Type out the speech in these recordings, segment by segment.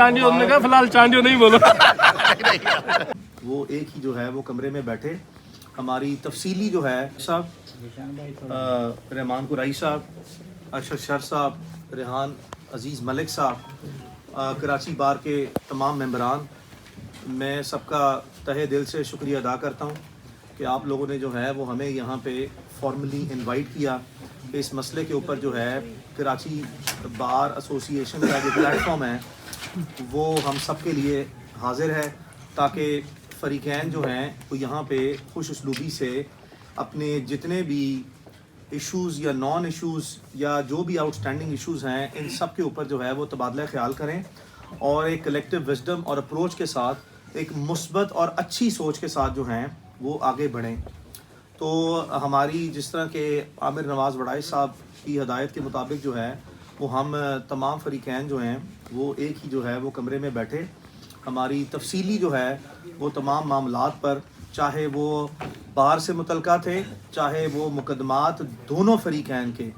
चांडियो ने कहा फिलहाल चांडियो नहीं बोलो। वो एक ही जो है वो कमरे में बैठे हमारी तफसीली जो है साहब रहमान कुरैशी साहब, अरशद शर साहब, रेहान अजीज़ मलिक साहब, कराची बार के तमाम मेंबरान, मैं सबका तहे दिल से शुक्रिया अदा करता हूँ कि आप लोगों ने जो है वो हमें यहाँ पे फॉर्मली इनवाइट किया कि इस मसले के ऊपर जो है कराची बार एसोसिएशन का जो प्लेटफॉर्म है वो हम सब के लिए हाजिर है ताकि फ़रीक़ैन जो हैं वो यहाँ पे खुश उसलूबी से अपने जितने भी इश्यूज़ या नॉन इश्यूज़ या जो भी आउटस्टैंडिंग इश्यूज़ हैं इन सब के ऊपर जो है वो तबादला ख्याल करें और एक कलेक्टिव विजडम और अप्रोच के साथ एक मुस्बत और अच्छी सोच के साथ जो हैं वो आगे बढ़ें। तो हमारी जिस तरह के आमिर नवाज़ वड़ाई साहब की हदायत के मुताबिक जो है वो हम तमाम फ़रीक़ैन जो हैं वो एक ही जो है वो कमरे में बैठे हमारी तफसीली जो है वो तमाम मामलात पर, चाहे वो बार से मुतल्का थे, चाहे वो मुकदमात दोनों फ़रीक़ैन के,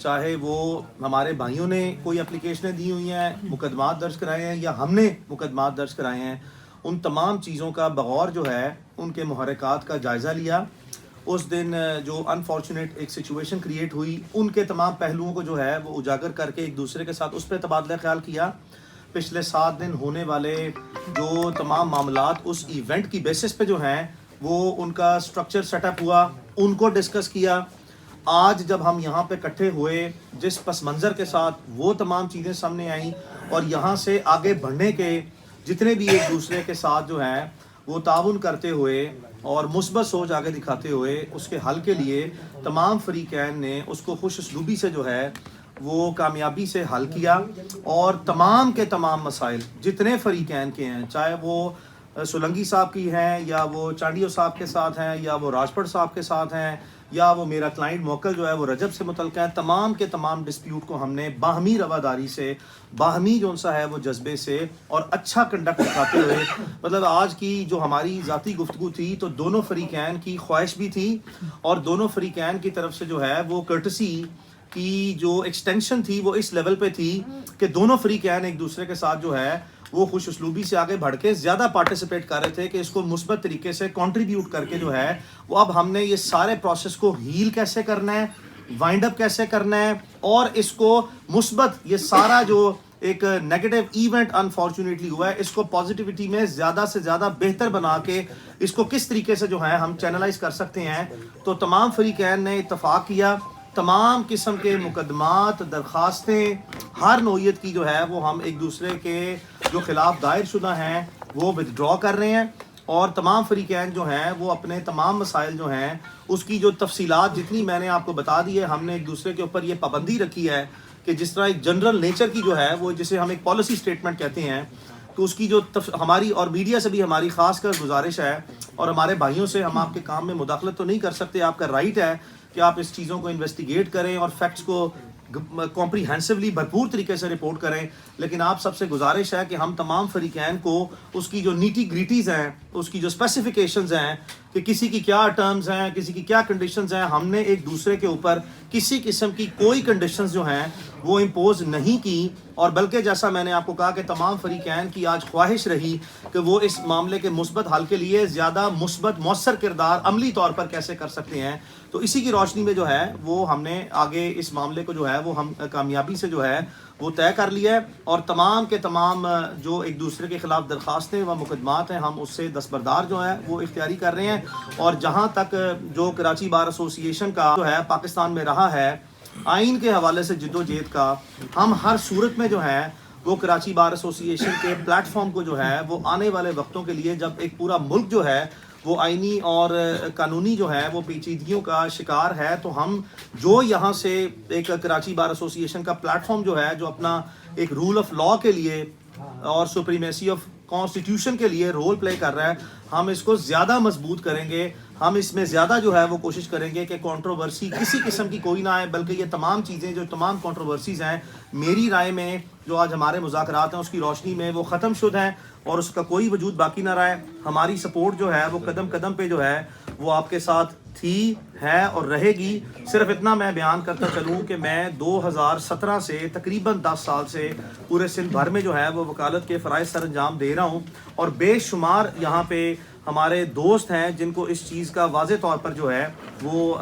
चाहे वो हमारे भाइयों ने कोई एप्लीकेशनें दी हुई हैं, मुकदमात दर्ज कराए हैं या हमने मुकदमात दर्ज कराए हैं, उन तमाम चीज़ों का बगौर जो है उनके मुहर्रिकात का जायज़ा लिया। उस दिन जो अनफॉर्चुनेट एक सिचुएशन क्रिएट हुई उनके तमाम पहलुओं को जो है वो उजागर करके एक दूसरे के साथ उस पर तबादला ख्याल किया। पिछले 7 दिन होने वाले जो तमाम मामलात उस इवेंट की बेसिस पे जो हैं वो उनका स्ट्रक्चर सेटअप हुआ, उनको डिस्कस किया। आज जब हम यहाँ पे इकट्ठे हुए जिस पस मंज़र के साथ वो तमाम चीज़ें सामने आईं और यहाँ से आगे बढ़ने के जितने भी एक दूसरे के साथ जो हैं वो ताउन करते हुए और मुस्बत सोच आगे दिखाते हुए उसके हल के लिए तमाम फ़रीक़ैन ने उसको खुश उसलूबी से जो है वो कामयाबी से हल किया और तमाम के तमाम मसाइल जितने फ़रीक़ैन के हैं, चाहे वो सोलंगी साहब की हैं या वो चांडियो साहब के साथ हैं या वो राजपट साहब के साथ हैं या वो मेरा क्लाइंट मोकल जो है वो रजब से मुतल्लिक़ है, तमाम के तमाम डिस्प्यूट को हमने बाहमी रवादारी से, बाहमी जो सा है वो जज्बे से और अच्छा कंडक्ट दिखाते हुए, मतलब आज की जो हमारी ज़ाती गुफ्तगू थी तो दोनों फ़रीक़ैन की ख्वाहिश भी थी और दोनों फ़रीक़ैन की तरफ से जो है वो कर्टसी की जो एक्सटेंशन थी वो इस लेवल पे थी कि दोनों फ़रीक़ैन एक दूसरे के साथ जो है वो खुश उसलूबी से आगे बढ़ के ज़्यादा पार्टिसिपेट कर रहे थे कि इसको मुस्बत तरीके से कंट्रीब्यूट करके जो है वो अब हमने ये सारे प्रोसेस को हील कैसे करना है, वाइंड अप कैसे करना है और इसको मुस्बत ये सारा जो एक नेगेटिव इवेंट अनफॉर्चुनेटली हुआ है इसको पॉजिटिविटी में ज़्यादा से ज़्यादा बेहतर बना के इसको किस तरीके से जो है हम चैनलाइज कर सकते हैं। तो तमाम फ़रीक़ैन ने इत्तफ़ाक़ किया, तमाम किस्म के मुकदमात, दरख्वास्तें हर नौइयत की जो है वो हम एक दूसरे के जो ख़िलाफ़ दायर शुदा हैं वो विदड्रॉ कर रहे हैं और तमाम फ़रीक़ैन जो हैं वो अपने तमाम मसाइल जो हैं उसकी जो तफसीलात जितनी मैंने आपको बता दी है, हमने एक दूसरे के ऊपर ये पाबंदी रखी है कि जिस तरह एक जनरल नेचर की जो है वो जिसे हम एक पॉलिसी स्टेटमेंट कहते हैं तो उसकी जो हमारी और मीडिया से भी हमारी ख़ास कर गुजारिश है और हमारे भाइयों से, हम आपके काम में मुदाखलत तो नहीं कर सकते, आपका राइट है कि आप इस चीज़ों को इन्वेस्टिगेट करें और फैक्ट्स को कॉम्प्रीहेंसिवली भरपूर तरीके से रिपोर्ट करें, लेकिन आप सबसे गुजारिश है कि हम तमाम फ़रीक़ैन को उसकी जो नीटी ग्रीटीज़ हैं, उसकी जो स्पेसिफिकेशंस हैं कि किसी की क्या टर्म्स हैं, किसी की क्या कंडीशंस हैं, हमने एक दूसरे के ऊपर किसी किस्म की कोई कंडीशंस जो हैं वो इम्पोज नहीं की और बल्कि जैसा मैंने आपको कहा कि तमाम फ़रीक़ैन की आज ख्वाहिश रही कि वो इस मामले के मुस्बत हल के लिए ज़्यादा मुस्बत मौसर किरदार अमली तौर पर कैसे कर सकते हैं। तो इसी की रोशनी में जो है वो हमने आगे इस मामले को जो है वो हम कामयाबी से जो है वो तय कर लिया है और तमाम के तमाम जो एक दूसरे के ख़िलाफ़ दरख्वास्तें व मुकदमात हैं हम उससे दस्तबरदार जो है वो इख्तियारी कर रहे हैं। और जहाँ तक जो कराची बार एसोसिएशन का जो है पाकिस्तान में रहा है आइन के हवाले से जिद्दोजहद का, हम हर सूरत में जो है वो कराची बार एसोसिएशन के प्लेटफॉर्म को जो है वो आने वाले वक्तों के लिए जब एक पूरा मुल्क जो है वो आइनी और कानूनी जो है वो पेचीदगियों का शिकार है तो हम जो यहाँ से एक कराची बार एसोसिएशन का प्लेटफॉर्म जो है जो अपना एक रूल ऑफ लॉ के लिए और सुप्रीमेसी ऑफ कॉन्स्टिट्यूशन के लिए रोल प्ले कर रहा है, हम इसको ज़्यादा मजबूत करेंगे। हम इसमें ज़्यादा जो है वो कोशिश करेंगे कि कंट्रोवर्सी किसी किस्म की कोई ना आए, बल्कि ये तमाम चीज़ें जो तमाम कंट्रोवर्सीज़ हैं मेरी राय में جو آج ہمارے مذاکرات ہیں اس کی روشنی میں وہ ختم شد ہیں اور اس کا کوئی وجود باقی نہ رہا ہے. ہماری سپورٹ جو ہے وہ قدم قدم پہ جو ہے وہ آپ کے ساتھ تھی, ہے اور رہے گی. صرف اتنا میں بیان کرتا چلوں کہ میں 2017 سے تقریباً 10 سال سے پورے سندھ بھر میں جو ہے وہ وکالت کے فرائض سر انجام دے رہا ہوں, اور بے شمار یہاں پہ ہمارے دوست ہیں جن کو اس چیز کا واضح طور پر جو ہے وہ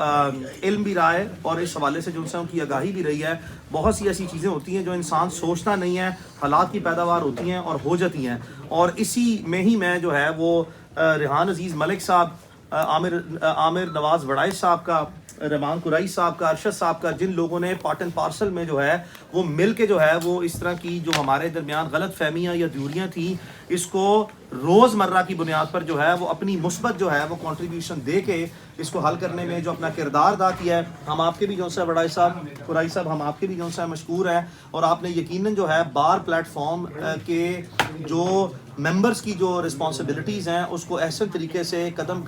علم بھی رہا ہے, اور اس حوالے سے جو ان کی آگاہی بھی رہی ہے. بہت سی ایسی چیزیں ہوتی ہیں جو انسان سوچتا نہیں ہے, حالات کی پیداوار ہوتی ہیں اور ہو جاتی ہیں, اور اسی میں ہی میں جو ہے وہ ریحان عزیز ملک صاحب, عامر نواز وڑائش صاحب کا, رحمان قرائی صاحب کا, ارشد صاحب کا, جن لوگوں نے پارٹ اینڈ پارسل میں جو ہے وہ مل کے جو ہے وہ اس طرح کی جو ہمارے درمیان غلط فہمیاں یا دیوریاں تھیں اس کو روز مرہ کی بنیاد پر جو ہے وہ اپنی مثبت جو ہے وہ کنٹریبیوشن دے کے اس کو حل کرنے میں جو اپنا کردار ادا کیا ہے. ہم آپ کے بھی جون سا وڑائی صاحب, قرائی صاحب, ہم آپ کے بھی جون سا مشکور ہیں, اور آپ نے یقیناً جو ہے بار پلیٹ فارم کے جو ممبرز کی جو رسپانسبلٹیز ہیں اس کو احسن طریقے سے قدم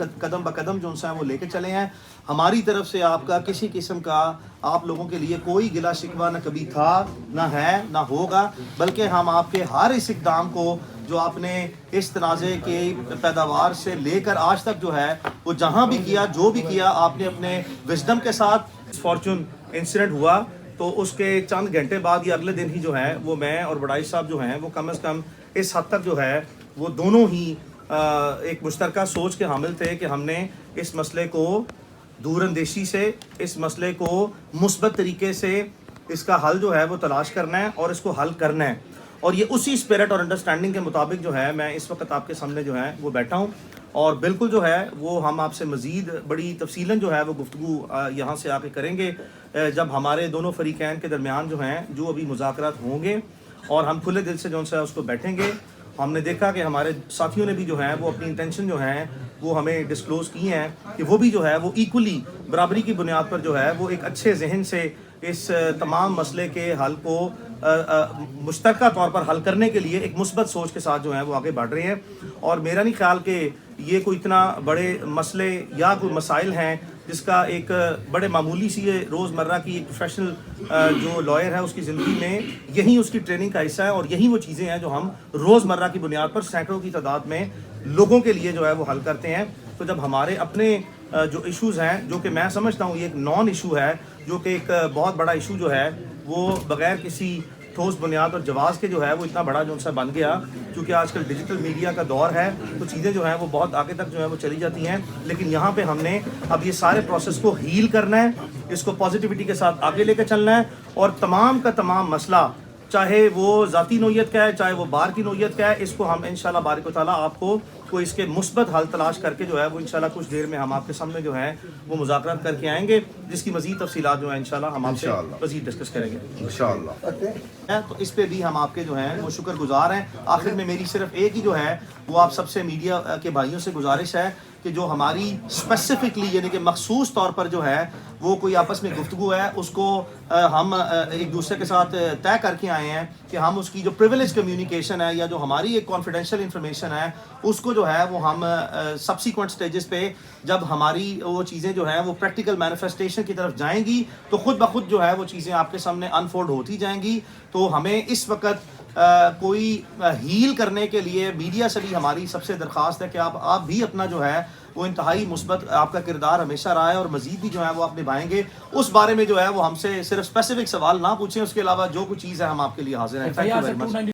بقدم جو سا وہ لے کے چلے ہیں. ہماری طرف سے آپ کا کسی قسم کا آپ لوگوں کے لیے کوئی گلا شکوہ نہ کبھی تھا, نہ ہے, نہ ہوگا, بلکہ ہم آپ کے ہر اس اقدام کو جو آپ نے اس تنازع کے پیداوار سے لے کر آج تک جو ہے وہ جہاں بھی کیا, جو بھی کیا, آپ نے اپنے وزڈم کے ساتھ. فارچون انسیڈنٹ ہوا تو اس کے چند گھنٹے بعد یا اگلے دن ہی جو ہے وہ میں اور وڑائی صاحب جو ہیں وہ کم از کم اس حد تک جو ہے وہ دونوں ہی ایک مشترکہ سوچ کے حامل تھے کہ ہم نے اس مسئلے کو دور اندیشی سے, اس مسئلے کو مثبت طریقے سے اس کا حل جو ہے وہ تلاش کرنا ہے اور اس کو حل کرنا ہے. اور یہ اسی اسپرٹ اور انڈرسٹینڈنگ کے مطابق جو ہے میں اس وقت آپ کے سامنے جو ہے وہ بیٹھا ہوں, اور بالکل جو ہے وہ ہم آپ سے مزید بڑی تفصیلاً جو ہے وہ گفتگو یہاں سے آ کے کریں گے جب ہمارے دونوں فریقین کے درمیان جو ہیں جو ابھی مذاکرات ہوں گے, اور ہم کھلے دل سے جو ہے اس کو بیٹھیں گے. ہم نے دیکھا کہ ہمارے ساتھیوں نے بھی جو ہیں وہ اپنی انٹینشن جو ہیں وہ ہمیں ڈسکلوز کی ہیں کہ وہ بھی جو ہے وہ ایکولی برابری کی بنیاد پر جو ہے وہ ایک اچھے ذہن سے اس تمام مسئلے کے حل کو مشترکہ طور پر حل کرنے کے لیے ایک مثبت سوچ کے ساتھ جو ہے وہ آگے بڑھ رہے ہیں. اور میرا نہیں خیال کہ یہ کوئی اتنا بڑے مسئلے یا کوئی مسائل ہیں جس کا ایک بڑے معمولی سی روز مرہ کی ایک پروفیشنل جو لائر ہے اس کی زندگی میں یہی اس کی ٹریننگ کا حصہ ہے, اور یہی وہ چیزیں ہیں جو ہم روز مرہ کی بنیاد پر سینکڑوں کی تعداد میں لوگوں کے لیے جو ہے وہ حل کرتے ہیں. تو جب ہمارے اپنے جو ایشوز ہیں, جو کہ میں سمجھتا ہوں یہ ایک نان ایشو ہے, جو کہ ایک بہت بڑا ایشو جو ہے وہ بغیر کسی ٹھوس بنیاد اور جواز کے جو ہے وہ اتنا بڑا جو سا بن گیا, کیونکہ آج کل ڈیجیٹل میڈیا کا دور ہے تو چیزیں جو ہیں وہ بہت آگے تک جو ہے وہ چلی جاتی ہیں. لیکن یہاں پہ ہم نے اب یہ سارے پروسیس کو ہیل کرنا ہے, اس کو پازیٹیوٹی کے ساتھ آگے لے کے چلنا ہے, اور تمام کا تمام مسئلہ چاہے وہ ذاتی نوعیت کا ہے چاہے وہ بار کی نوعیت کا ہے, اس کو ہم انشاءاللہ بارک و تعالیٰ آپ کو کوئی اس کے مثبت حل تلاش کر کے جو ہے وہ انشاءاللہ کچھ دیر میں ہم آپ کے سامنے جو ہے وہ مذاکرات کر کے آئیں گے, جس کی مزید تفصیلات جو ہیں انشاءاللہ ہم آپ سے مزید ڈسکس کریں گے انشاءاللہ. تو اس پہ بھی ہم آپ کے جو ہیں وہ شکر گزار ہیں. آخر میں میری صرف ایک ہی جو ہے وہ آپ سب سے میڈیا کے بھائیوں سے گزارش ہے کہ جو ہماری اسپیسیفکلی یعنی کہ مخصوص طور پر جو ہے وہ کوئی آپس میں گفتگو ہے اس کو ہم ایک دوسرے کے ساتھ طے کر کے آئے ہیں کہ ہم اس کی جو پریویلیج کمیونیکیشن ہے یا جو ہماری ایک کانفیڈینشیل انفارمیشن ہے اس کو جو ہے وہ ہم سبسیکوینٹ سٹیجز پہ جب ہماری وہ چیزیں جو ہیں وہ پریکٹیکل مینیفیسٹیشن کی طرف جائیں گی تو خود بخود جو ہے وہ چیزیں آپ کے سامنے انفولڈ ہوتی جائیں گی. تو ہمیں اس وقت کوئی ہیل کرنے کے لیے میڈیا سے بھی ہماری سب سے درخواست ہے کہ آپ بھی اپنا جو ہے وہ انتہائی مثبت آپ کا کردار ہمیشہ رہا ہے اور مزید بھی جو ہے وہ آپ نبھائیں گے. اس بارے میں جو ہے وہ ہم سے صرف اسپیسیفک سوال نہ پوچھیں, اس کے علاوہ جو کچھ چیز ہے ہم آپ کے لیے حاضر ہیں. Thank you very much.